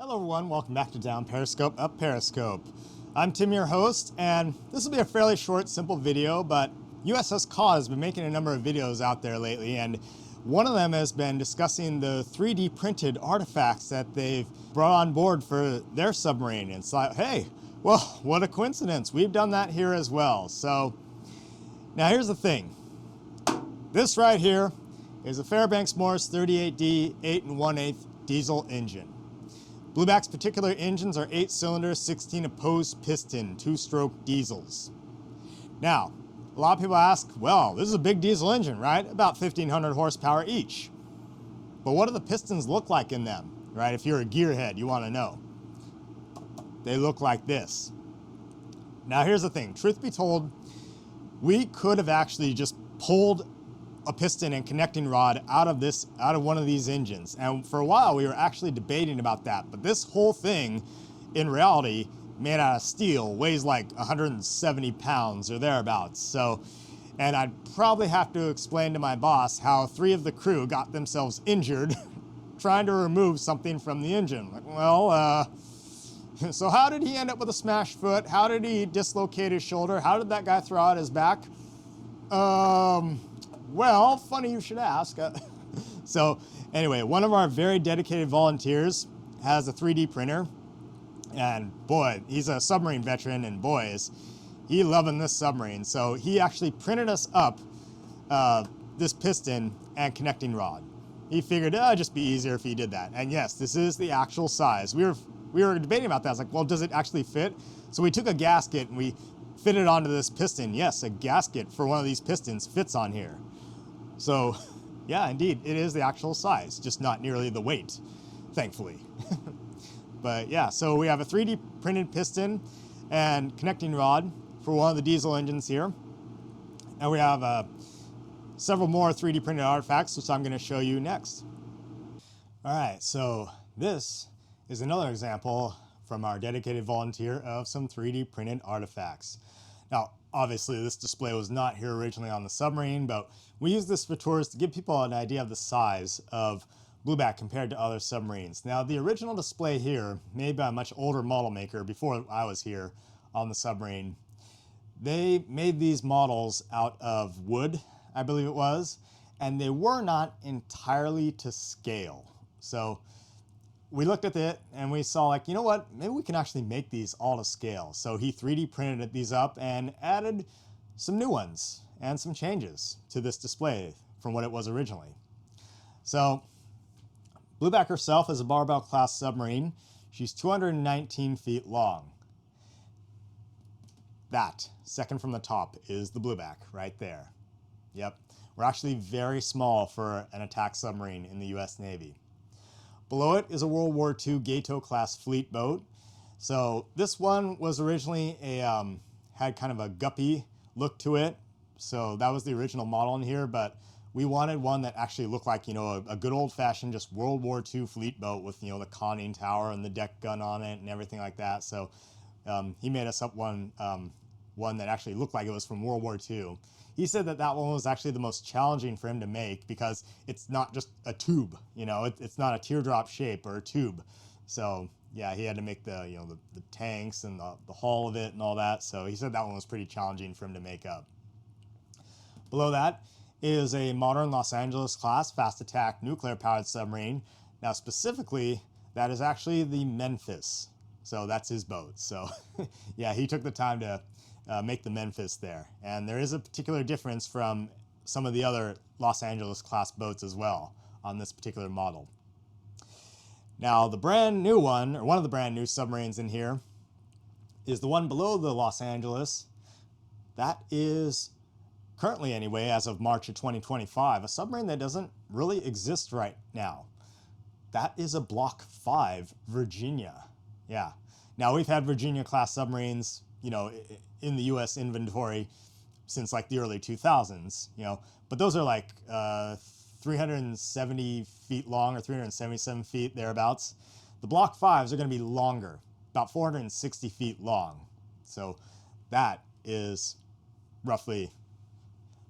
Hello everyone, welcome back to Down Periscope, Up Periscope. I'm Tim, your host, and this will be a fairly short, simple video, but USS Cod has been making a number of videos out there lately, and one of them has been discussing the 3D printed artifacts that they've brought on board for their submarine. And it's like, hey, well, what a coincidence. We've done that here as well. So, now here's the thing. This right here is a Fairbanks Morse 38D 8 1/8 diesel engine. Blueback's particular engines are 8-cylinder, 16 opposed piston, 2-stroke diesels. Now, a lot of people ask, well, this is a big diesel engine, right? About 1,500 horsepower each. But what do the pistons look like in them, right? If you're a gearhead, you want to know. They look like this. Now, here's the thing. Truth be told, we could have actually just pulled a piston and connecting rod out of one of these engines, and for a while we were actually debating about that. But this whole thing, in reality, made out of steel, weighs like 170 pounds or thereabouts. So, and I'd probably have to explain to my boss how 3 of the crew got themselves injured trying to remove something from the engine. Like, well, so how did he end up with a smashed foot? How did he dislocate his shoulder? How did that guy throw out his back? Well, funny you should ask. So anyway, one of our very dedicated volunteers has a 3D printer, and boy, he's a submarine veteran, and boy, is he loving this submarine. So he actually printed us up this piston and connecting rod. He figured it'd just be easier if he did that. And yes, this is the actual size. We were debating about that. I was like, well, does it actually fit? So we took a gasket and we fitted onto this piston. Yes, a gasket for one of these pistons fits on here. So, yeah, indeed, it is the actual size, just not nearly the weight, thankfully. But yeah, so we have a 3D printed piston and connecting rod for one of the diesel engines here. And we have several more 3D printed artifacts, which I'm going to show you next. All right, so this is another example from our dedicated volunteer of some 3D printed artifacts. Now, obviously, this display was not here originally on the submarine, but we use this for tours to give people an idea of the size of Blueback compared to other submarines. Now, the original display here, made by a much older model maker before I was here on the submarine, they made these models out of wood, I believe it was, and they were not entirely to scale. So we looked at it and we saw, like, you know what, maybe we can actually make these all to scale. So he 3D printed these up and added some new ones and some changes to this display from what it was originally. So Blueback herself is a barbell class submarine. She's 219 feet long. That, second from the top, is the Blueback right there. Yep, we're actually very small for an attack submarine in the US Navy. Below it is a World War II Gato-class fleet boat. So this one was originally had kind of a guppy look to it. So that was the original model in here, but we wanted one that actually looked like, you know, a good old-fashioned just World War II fleet boat with, you know, the conning tower and the deck gun on it and everything like that. So he made us up one that actually looked like it was from World War II. He said that that one was actually the most challenging for him to make because it's not just a tube, you know, it's not a teardrop shape or a tube. So yeah, he had to make the, you know, the tanks and the hull of it and all that. So he said that one was pretty challenging for him to make up. Below that is a modern Los Angeles class fast attack nuclear powered submarine. Now specifically, that is actually the Memphis. So that's his boat. So yeah, he took the time to make the Memphis there. And there is a particular difference from some of the other Los Angeles class boats as well on this particular model. Now the brand new one, or one of the brand new submarines in here, is the one below the Los Angeles. That is currently, anyway, as of March of 2025, a submarine that doesn't really exist right now. That is a Block 5 Virginia. Yeah. Now we've had Virginia class submarines, you know, in the U.S. inventory since like the early 2000s, you know, but those are like 370 feet long or 377 feet thereabouts. The Block 5s are going to be longer, about 460 feet long. So that is roughly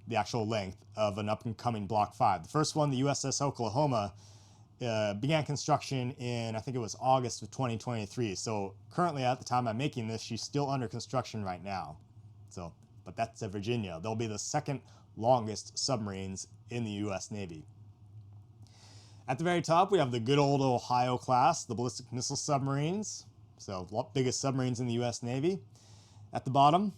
the actual length of an up-and-coming Block 5. The first one, the USS Oklahoma, began construction in, I think it was August of 2023. So currently at the time I'm making this, she's still under construction right now. So, but that's at Virginia. They'll be the second longest submarines in the U.S. Navy. At the very top, we have the good old Ohio class, the ballistic missile submarines. So biggest submarines in the U.S. Navy. At the bottom,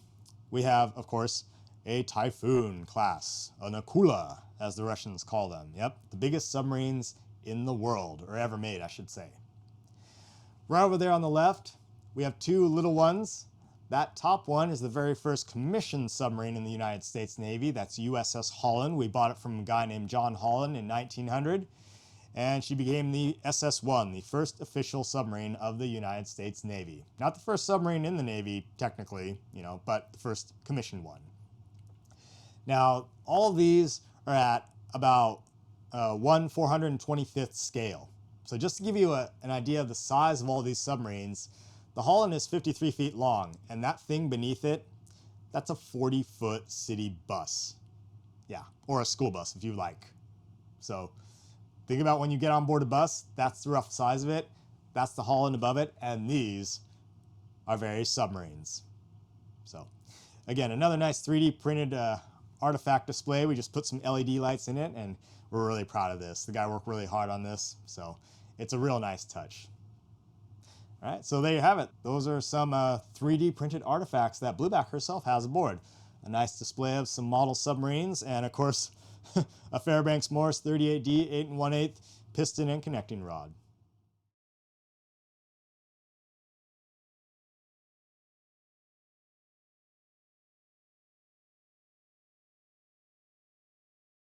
we have, of course, a Typhoon class, an Akula, as the Russians call them. Yep, the biggest submarines in the world, or ever made, I should say. Right over there on the left, we have two little ones. That top one is the very first commissioned submarine in the United States Navy. That's USS Holland. We bought it from a guy named John Holland in 1900. And she became the SS-1, the first official submarine of the United States Navy. Not the first submarine in the Navy, technically, but the first commissioned one. Now, all of these are at about 1/425th scale. So just to give you an idea of the size of all these submarines, the Holland is 53 feet long, and that thing beneath it, that's a 40-foot city bus. Yeah, or a school bus if you like. So think about when you get on board a bus, that's the rough size of it. That's the Holland above it, and these are various submarines. So again, another nice 3D printed artifact display. We just put some LED lights in it, and we're really proud of this. The guy worked really hard on this, so it's a real nice touch. All right, so there you have it. Those are some 3D printed artifacts that Blueback herself has aboard. A nice display of some model submarines, and of course, a Fairbanks Morse 38D 8 1/8 piston and connecting rod.